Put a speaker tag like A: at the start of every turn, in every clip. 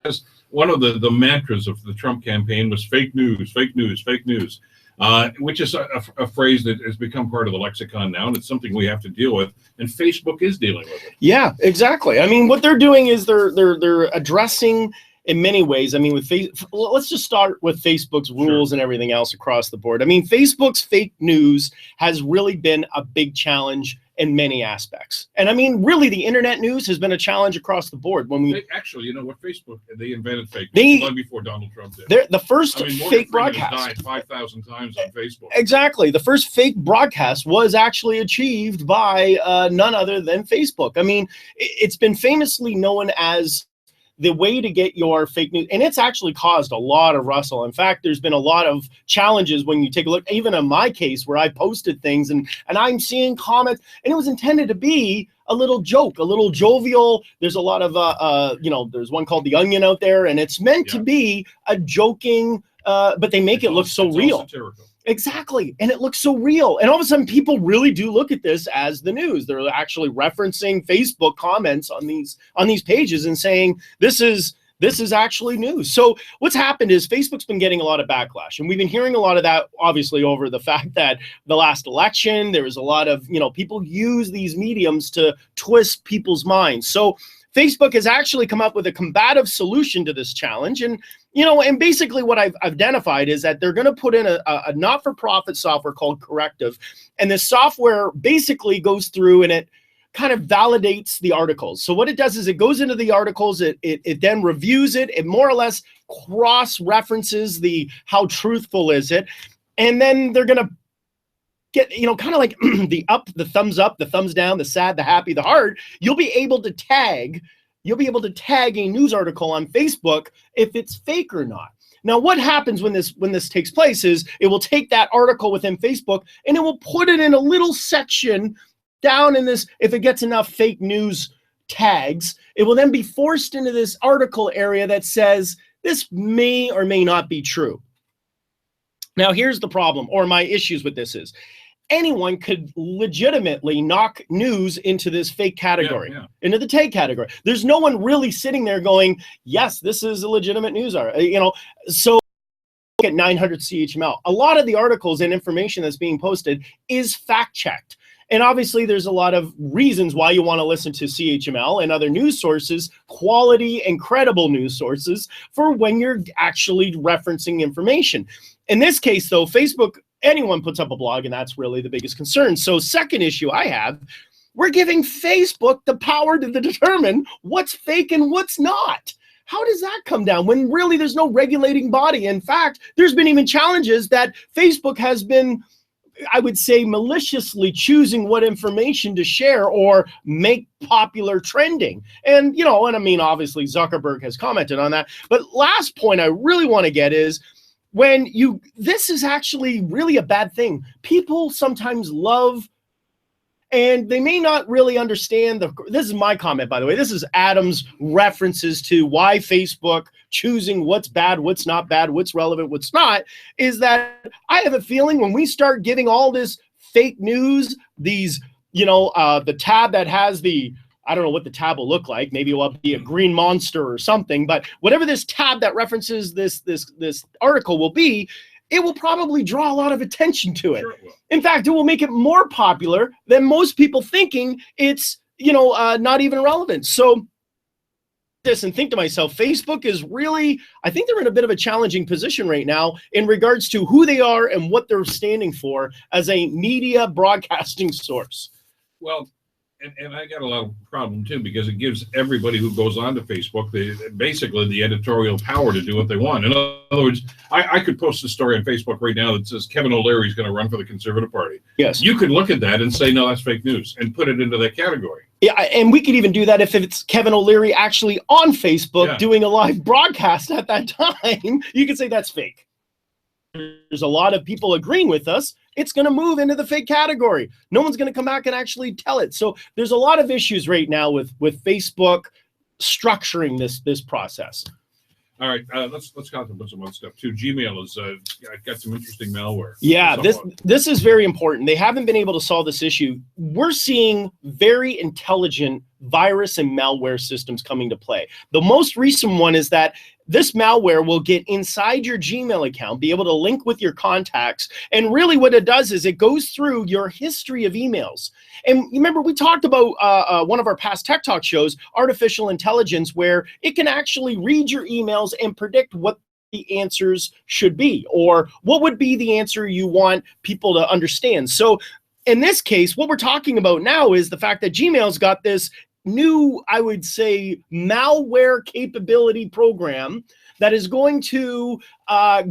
A: Because one of the mantras of the Trump campaign was fake news, fake news, fake news, which is a phrase that has become part of the lexicon now, and it's something we have to deal with. And Facebook is dealing with it.
B: Yeah, exactly. I mean, what they're doing is they're addressing in many ways. I mean, let's just start with Facebook's rules and everything else across the board. I mean, Facebook's fake news has really been a big challenge in many aspects. And I mean, really, the internet news has been a challenge across the board.
A: Actually, you know what, Facebook, they invented fake news long before Donald Trump did.
B: They're the first fake broadcast.
A: Died 5,000 times on Facebook.
B: Exactly. The first fake broadcast was actually achieved by none other than Facebook. I mean, it's been famously known as the way to get your fake news, and it's actually caused a lot of rustle. In fact, there's been a lot of challenges when you take a look, even in my case where I posted things and I'm seeing comments, and it was intended to be a little joke, a little jovial. There's a lot of, there's one called The Onion out there, and it's meant to be a joking, but they make it look so real. Exactly. And it looks so real. And all of a sudden, people really do look at this as the news. They're actually referencing Facebook comments on these pages and saying, this is actually news. So what's happened is Facebook's been getting a lot of backlash. And we've been hearing a lot of that, obviously, over the fact that the last election, there was a lot of, people use these mediums to twist people's minds. So Facebook has actually come up with a combative solution to this challenge. And basically what I've identified is that they're going to put in a not-for-profit software called Corrective. And this software basically goes through and it kind of validates the articles. So what it does is it goes into the articles, it then reviews it, it more or less cross-references how truthful is it. And then they're going to get, kind of like the thumbs up, the thumbs down, the sad, the happy, the hard. You'll be able to tag a news article on Facebook if it's fake or not. Now, what happens when this takes place is it will take that article within Facebook and it will put it in a little section down in this. If it gets enough fake news tags, it will then be forced into this article area that says this may or may not be true. Now, here's the problem, or my issues with this is, anyone could legitimately knock news into this fake category, into the tag category. There's no one really sitting there going, yes, this is a legitimate news article. So look at 900 CHML. A lot of the articles and information that's being posted is fact-checked. And obviously, there's a lot of reasons why you want to listen to CHML and other news sources, quality and credible news sources, for when you're actually referencing information. In this case, though, Facebook, anyone puts up a blog, and that's really the biggest concern. So second issue I have, we're giving Facebook the power to determine what's fake and what's not. How does that come down when really there's no regulating body? In fact, there's been even challenges that Facebook has been, I would say, maliciously choosing what information to share or make popular trending. And, and I mean, obviously Zuckerberg has commented on that. But last point I really want to get is, this is actually really a bad thing. People sometimes love, and they may not really understand this is my comment, by the way. This is Adam's references to why Facebook choosing what's bad, what's not bad, what's relevant, what's not, is that I have a feeling when we start giving all this fake news, these, the tab that has I don't know what the tab will look like. Maybe it will be a green monster or something, but whatever this tab that references this article will be, it will probably draw a lot of attention to it. Sure it will. In fact, it will make it more popular than most people thinking it's, not even relevant. So this and think to myself, Facebook is really, I think they're in a bit of a challenging position right now in regards to who they are and what they're standing for as a media broadcasting source.
A: Well, and I got a lot of problem too, because it gives everybody who goes onto Facebook basically the editorial power to do what they want. In other words, I could post a story on Facebook right now that says Kevin O'Leary is going to run for the Conservative Party.
B: Yes.
A: You could look at that and say, no, that's fake news, and put it into that category.
B: Yeah, and we could even do that if it's Kevin O'Leary actually on Facebook doing a live broadcast at that time. You could say that's fake. There's a lot of people agreeing with us. It's going to move into the fake category. No one's going to come back and actually tell it. So there's a lot of issues right now with Facebook structuring this process.
A: All right, let's contemplate some other stuff too. Gmail has got some interesting malware.
B: Yeah, this is very important. They haven't been able to solve this issue. We're seeing very intelligent virus and malware systems coming to play. The most recent one is that this malware will get inside your Gmail account, be able to link with your contacts. And really what it does is it goes through your history of emails. And you remember we talked about one of our past Tech Talk shows, artificial intelligence, where it can actually read your emails and predict what the answers should be, or what would be the answer you want people to understand. So in this case, what we're talking about now is the fact that Gmail's got this new, I would say, malware capability program that is going to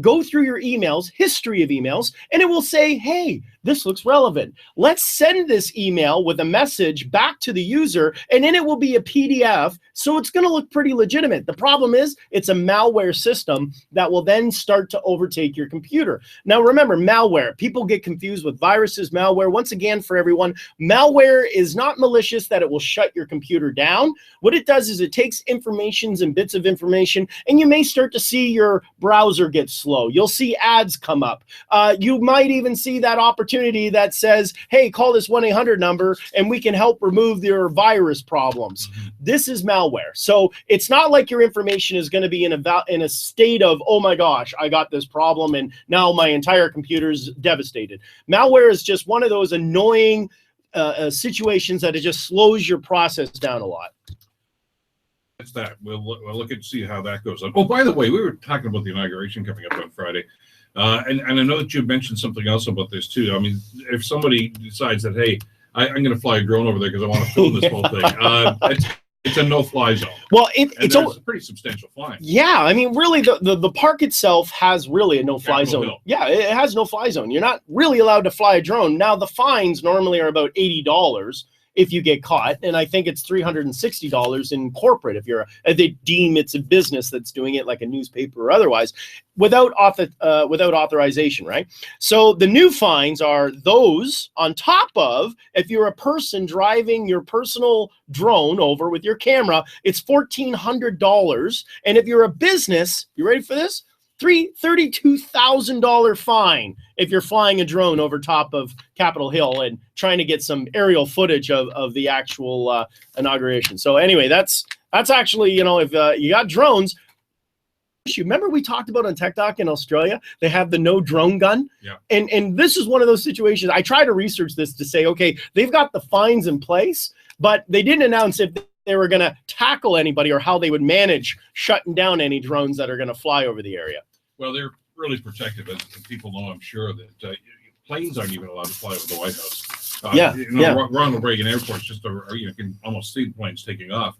B: go through your emails, history of emails, and it will say, hey, this looks relevant. Let's send this email with a message back to the user, and then it will be a PDF, so it's going to look pretty legitimate. The problem is it's a malware system that will then start to overtake your computer. Now, remember, malware. People get confused with viruses, malware. Once again, for everyone, malware is not malicious that it will shut your computer down. What it does is it takes informations and bits of information, and you may start to see your browser get slow. You'll see ads come up. You might even see that opportunity that says, hey, call this 1-800 number and we can help remove your virus problems. This is malware. So it's not like your information is going to be in a state of, oh my gosh, I got this problem and now my entire computer's devastated. Malware is just one of those annoying situations that it just slows your process down a lot.
A: That's that. We'll look and see how that goes on. Oh, by the way, we were talking about the inauguration coming up on Friday. And I know that you mentioned something else about this too. I mean, if somebody decides that, hey, I'm going to fly a drone over there because I want to film this whole thing, it's a no-fly zone. Well, it's a pretty substantial fine.
B: Yeah, I mean, really, the park itself has really a no-fly zone. Hill. Yeah, it has no-fly zone. You're not really allowed to fly a drone. Now, the fines normally are about $80 if you get caught, and I think it's $360 in corporate if they deem it's a business that's doing it, like a newspaper or otherwise, without authorization, right? So the new fines are those on top of, if you're a person driving your personal drone over with your camera, it's $1,400, and if you're a business, you ready for this? $32,000 fine if you're flying a drone over top of Capitol Hill and trying to get some aerial footage of the actual inauguration. So anyway, that's actually, you know, if you got drones, remember we talked about on Tech Talk in Australia, they have the no drone gun.
A: Yeah.
B: And this is one of those situations. I try to research this to say, okay, they've got the fines in place, but they didn't announce if they were going to tackle anybody or how they would manage shutting down any drones that are going to fly over the area.
A: Well, they're really protective, as people know, I'm sure, that planes aren't even allowed to fly over the White House. Ronald Reagan Airport's just you can almost see the planes taking off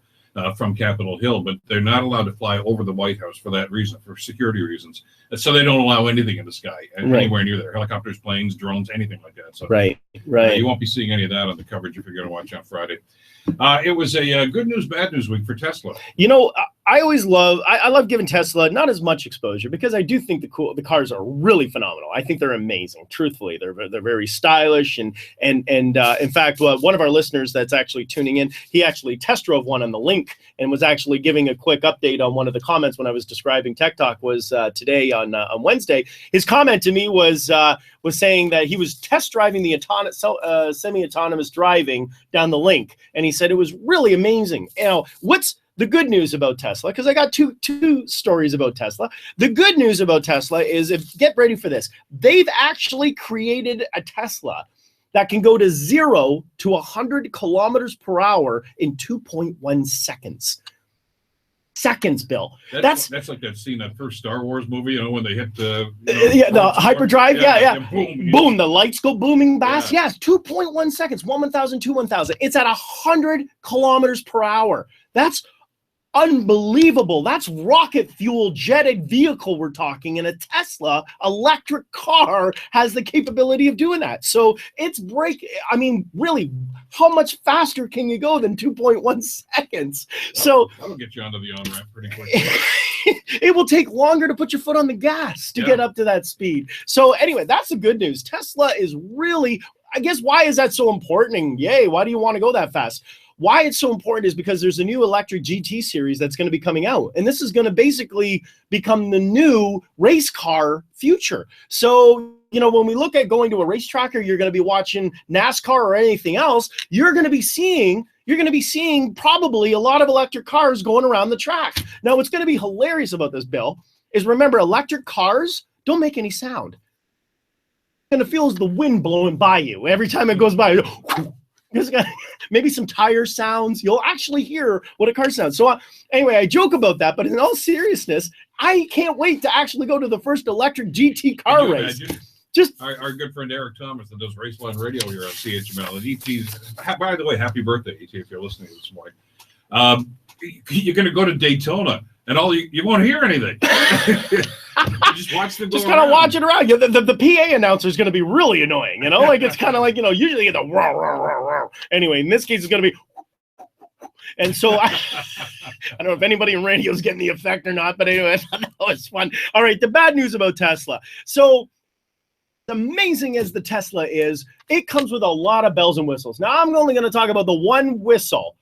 A: from Capitol Hill, but they're not allowed to fly over the White House for that reason, for security reasons. So they don't allow anything in the sky, anywhere near there, helicopters, planes, drones, anything like that. So
B: right.
A: You won't be seeing any of that on the coverage if you're going to watch on Friday. It was a good news, bad news week for Tesla.
B: You know, I love giving Tesla not as much exposure because I do think the cars are really phenomenal. I think they're amazing. Truthfully, they're very stylish and in fact, one of our listeners that's actually tuning in, he actually test drove one on the link and was actually giving a quick update on one of the comments when I was describing Tech Talk was today on Wednesday. His comment to me was saying that he was test driving the semi-autonomous driving down the link, and he said it was really amazing. You know, what's the good news about Tesla? Because I got two stories about Tesla. The good news about Tesla is, get ready for this, they've actually created a Tesla that can go to 0 to 100 kilometers per hour in 2.1 seconds. Seconds, Bill.
A: That's like that scene, that first Star Wars movie, you know, when they hit the
B: hyperdrive.
A: Boom,
B: boom, the lights go booming past. Yes, 2.1 seconds, 1,000 to 1,000. It's at 100 kilometers per hour. That's unbelievable. That's rocket fuel jetted vehicle we're talking, and a Tesla electric car has the capability of doing that. So it's I mean, really, how much faster can you go than 2.1 seconds? So
A: that'll get you onto the on-ramp pretty quick.
B: It will take longer to put your foot on the gas to get up to that speed. So anyway, that's the good news. Tesla is really, I guess, why is that so important? And yay, why do you want to go that fast? Why it's so important is because there's a new electric GT series that's going to be coming out. And this is going to basically become the new race car future. So, you know, when we look at going to a racetrack or you're going to be watching NASCAR or anything else, you're going to be seeing you're going to be seeing probably a lot of electric cars going around the track. Now, what's going to be hilarious about this, Bill, is remember, electric cars don't make any sound. And it feels the wind blowing by you every time it goes by. Maybe some tire sounds. You'll actually hear what a car sounds. So anyway, I joke about that, but in all seriousness, I can't wait to actually go to the first electric GT car race. Just
A: our good friend Eric Thomas that does Raceline Radio here on CHML. And ET's, by the way, happy birthday, ET, if you're listening this morning. You're going to go to Daytona, and you won't hear anything. You just watch them go
B: just kind of watch it around. The PA announcer is going to be really annoying, like it's kind of like, usually you get the roar, roar, roar, roar. Anyway, in this case, it's going to be. And so I don't know if anybody in radio is getting the effect or not, but anyway, it's fun. All right, the bad news about Tesla. So amazing as the Tesla is, it comes with a lot of bells and whistles. Now, I'm only going to talk about the one whistle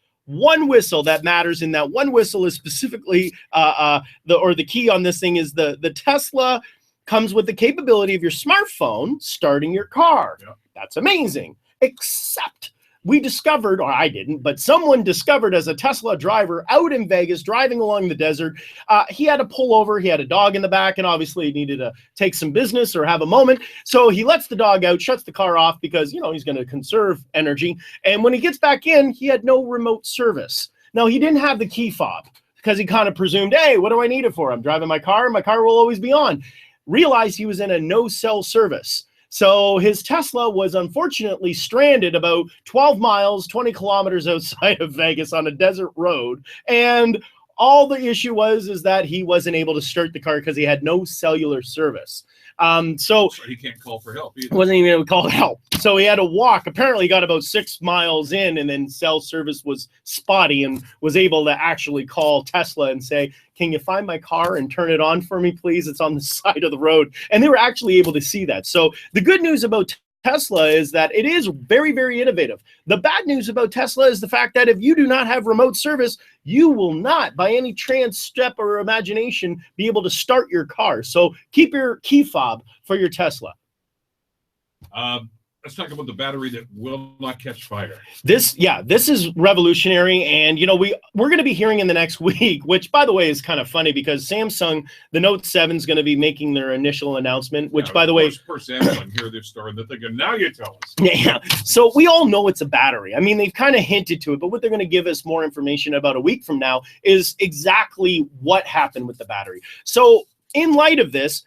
B: that matters, and that one whistle is specifically the key on this thing is the Tesla comes with the capability of your smartphone starting your car. Yep. That's amazing. Except we discovered, or I didn't, but someone discovered as a Tesla driver out in Vegas driving along the desert, he had to pull over. He had a dog in the back, and obviously he needed to take some business or have a moment. So he lets the dog out, shuts the car off because, he's going to conserve energy. And when he gets back in, he had no remote service. Now, he didn't have the key fob because he kind of presumed, hey, what do I need it for? I'm driving my car. My car will always be on. Realized he was in a no cell service. So his Tesla was unfortunately stranded about 12 miles, 20 kilometers outside of Vegas on a desert road. And all the issue is that he wasn't able to start the car because he had no cellular service. So
A: he can't call for help either.
B: Wasn't even able to call help. So he had to walk. Apparently he got about 6 miles in, and then cell service was spotty, and was able to actually call Tesla and say, can you find my car and turn it on for me, please? It's on the side of the road. And they were actually able to see that. So the good news about Tesla is that it is very, very innovative. The bad news about Tesla is the fact that if you do not have remote service, you will not, by any chance, step, or imagination, be able to start your car. So keep your key fob for your Tesla.
A: Let's talk about the battery that will not catch fire.
B: This is revolutionary, and we're going to be hearing in the next week, which, by the way, is kind of funny because Samsung, the Note 7 is going to be making their initial announcement. Which, by the way,
A: Samsung hear this story, they're thinking, now you tell us.
B: Yeah. So we all know it's a battery. I mean, they've kind of hinted to it, but what they're going to give us more information about a week from now is exactly what happened with the battery. So in light of this,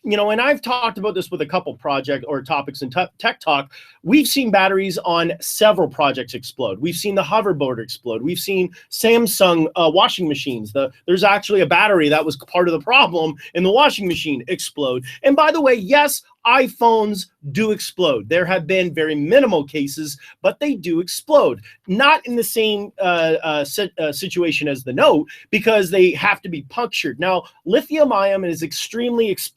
B: and I've talked about this with a couple project or topics in Tech Talk, we've seen batteries on several projects explode. We've seen the hoverboard explode. We've seen Samsung washing machines. There's actually a battery that was part of the problem in the washing machine explode. And by the way, yes, iPhones do explode. There have been very minimal cases, but they do explode. Not in the same situation as the Note, because they have to be punctured. Now, lithium-ion is extremely explosive.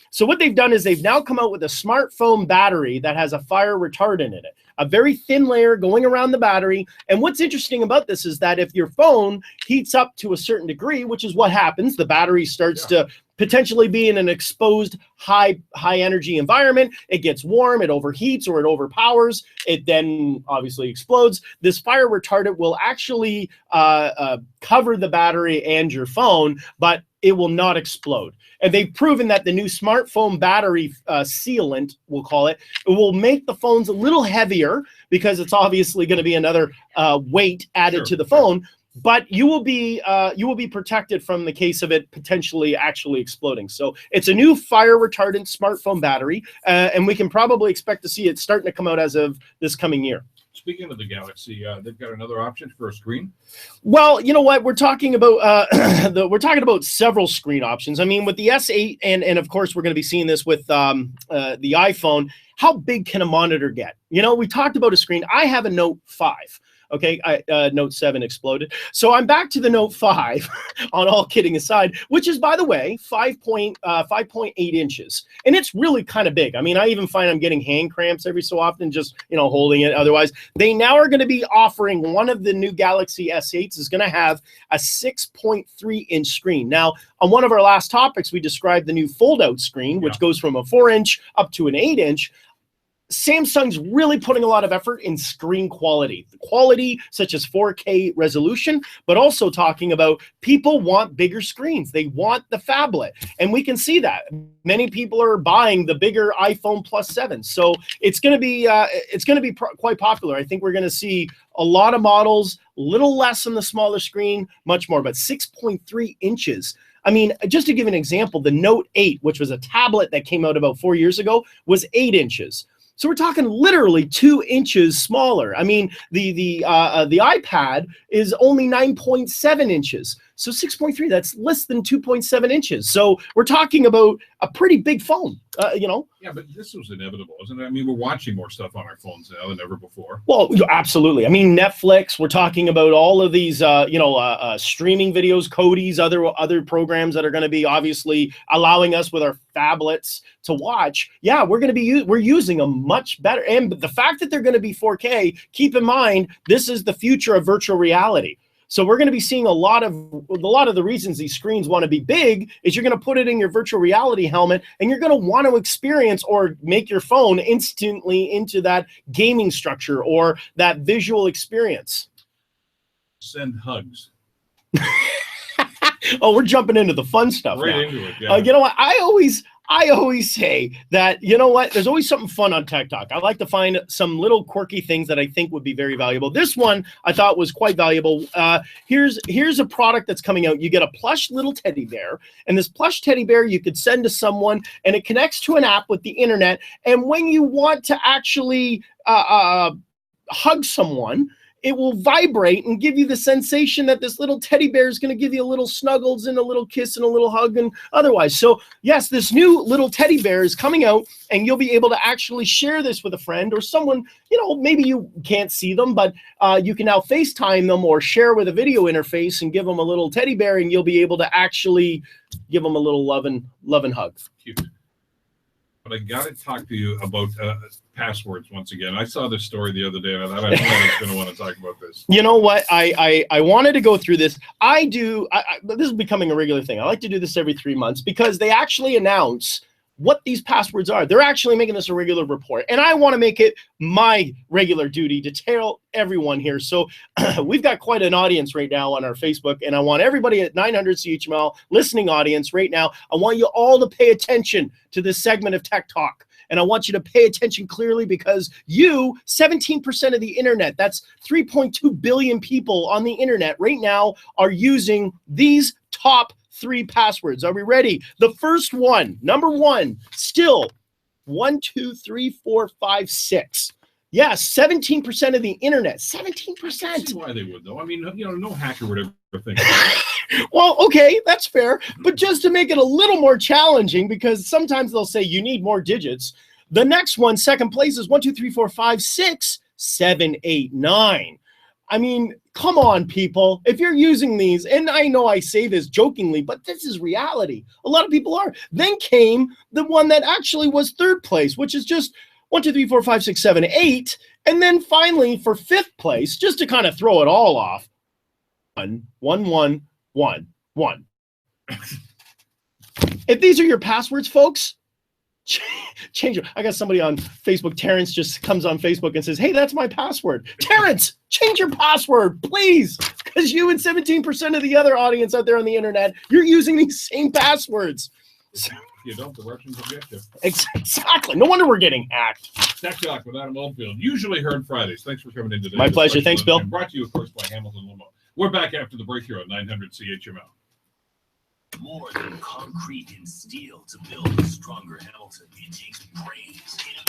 B: So what they've done is they've now come out with a smartphone battery that has a fire retardant in it, a very thin layer going around the battery. And what's interesting about this is that if your phone heats up to a certain degree, which is what happens, the battery starts to potentially be in an exposed high energy environment. It gets warm, it overheats, or it overpowers. It then obviously explodes. This fire retardant will actually cover the battery and your phone, but it will not explode. And they've proven that the new smartphone battery sealant, we'll call it, will make the phones a little heavier because it's obviously going to be another weight added to the phone. But you will be protected from the case of it potentially actually exploding. So it's a new fire retardant smartphone battery, and we can probably expect to see it starting to come out as of this coming year.
A: Speaking of the Galaxy, they've got another option for a screen.
B: Well, you know what? We're talking about we're talking about several screen options. I mean, with the S8, and of course we're going to be seeing this with the iPhone. How big can a monitor get? We talked about a screen. I have a Note 5. Okay, Note 7 exploded. So I'm back to the Note 5, on all kidding aside, which is, by the way, 5.8 inches. And it's really kind of big. I mean, I even find I'm getting hand cramps every so often just, holding it. Otherwise, they now are going to be offering one of the new Galaxy S8s is going to have a 6.3-inch screen. Now, on one of our last topics, we described the new fold-out screen, which goes from a 4-inch up to an 8-inch. Samsung's really putting a lot of effort in screen quality, such as 4K resolution, but also talking about people want bigger screens. They want the phablet, and we can see that many people are buying the bigger iPhone Plus 7. So it's going to be quite popular. I think we're going to see a lot of models, little less on the smaller screen, much more, but 6.3 inches. I mean, just to give an example, the Note 8, which was a tablet that came out about 4 years ago, was 8 inches. So we're talking literally 2 inches smaller. I mean, the iPad is only 9.7 inches. So 6.3, that's less than 2.7 inches. So we're talking about a pretty big phone, you know?
A: Yeah, but this was inevitable, isn't it? I mean, we're watching more stuff on our phones now than ever before.
B: Well, absolutely. I mean, Netflix, we're talking about all of these, streaming videos, Cody's, other programs that are going to be obviously allowing us with our phablets to watch. Yeah, we're using them much better. And the fact that they're going to be 4K, keep in mind, this is the future of virtual reality. So we're going to be seeing a lot of the reasons these screens want to be big is you're going to put it in your virtual reality helmet and you're going to want to experience or make your phone instantly into that gaming structure or that visual experience.
A: Send hugs.
B: Oh, we're jumping into the fun stuff
A: right
B: now.
A: Into it. Yeah.
B: You know what? I always say that, you know what? There's always something fun on TikTok. I like to find some little quirky things that I think would be very valuable. This one I thought was quite valuable. Here's a product that's coming out. You get a plush little teddy bear, and this plush teddy bear you could send to someone, and it connects to an app with the internet. And when you want to actually hug someone, it will vibrate and give you the sensation that this little teddy bear is going to give you a little snuggles and a little kiss and a little hug and otherwise. So yes, this new little teddy bear is coming out, and you'll be able to actually share this with a friend or someone, you know, maybe you can't see them, but you can now FaceTime them or share with a video interface and give them a little teddy bear, and you'll be able to actually give them a little loving hug.
A: Cute. But I got to talk to you about passwords once again. I saw this story the other day, and I thought I was going to want to talk about this.
B: You know what? I wanted to go through this. This is becoming a regular thing. I like to do this every 3 months because they actually announce what these passwords are. They're actually making this a regular report, and I want to make it my regular duty to tell everyone here. So we've got quite an audience right now on our Facebook, and I want everybody at 900 CHML listening audience right now. I want you all to pay attention to this segment of Tech Talk. And I want you to pay attention clearly because 17% of the internet, that's 3.2 billion people on the internet right now are using these top 3 passwords. Are we ready? The first one, number 1, still 1, 2, 3, 4, 5, 6. Yes, 17% of the internet. 17%.
A: I see why they would, though. I mean, you know, no hacker would ever think.
B: Well, okay, that's fair. But just to make it a little more challenging, because sometimes they'll say you need more digits. The next one, second place, is 1, 2, 3, 4, 5, 6, 7, 8, 9. I mean, come on, people. If you're using these, and I know I say this jokingly, but this is reality. A lot of people are. Then came the one that actually was third place, which is just 1, 2, 3, 4, 5, 6, 7, 8. And then finally, for fifth place, just to kind of throw it all off, 1, 1, 1, 1, 1. If these are your passwords, folks, change it. I got somebody on Facebook. Terrence just comes on Facebook and says, "Hey, that's my password." Terrence, change your password, please, because you and 17% of the other audience out there on the internet, you're using these same passwords.
A: If you don't, the Russians will get you.
B: Exactly. No wonder we're getting hacked.
A: Tech Talk with Adam Oldfield, usually heard Fridays. Thanks for coming in today.
B: My pleasure. Thanks, Bill.
A: Brought to you, of course, by Hamilton Limo. We're back after the break here on 900 CHML.
C: More than concrete and steel to build a stronger Hamilton. It takes brains, innovation.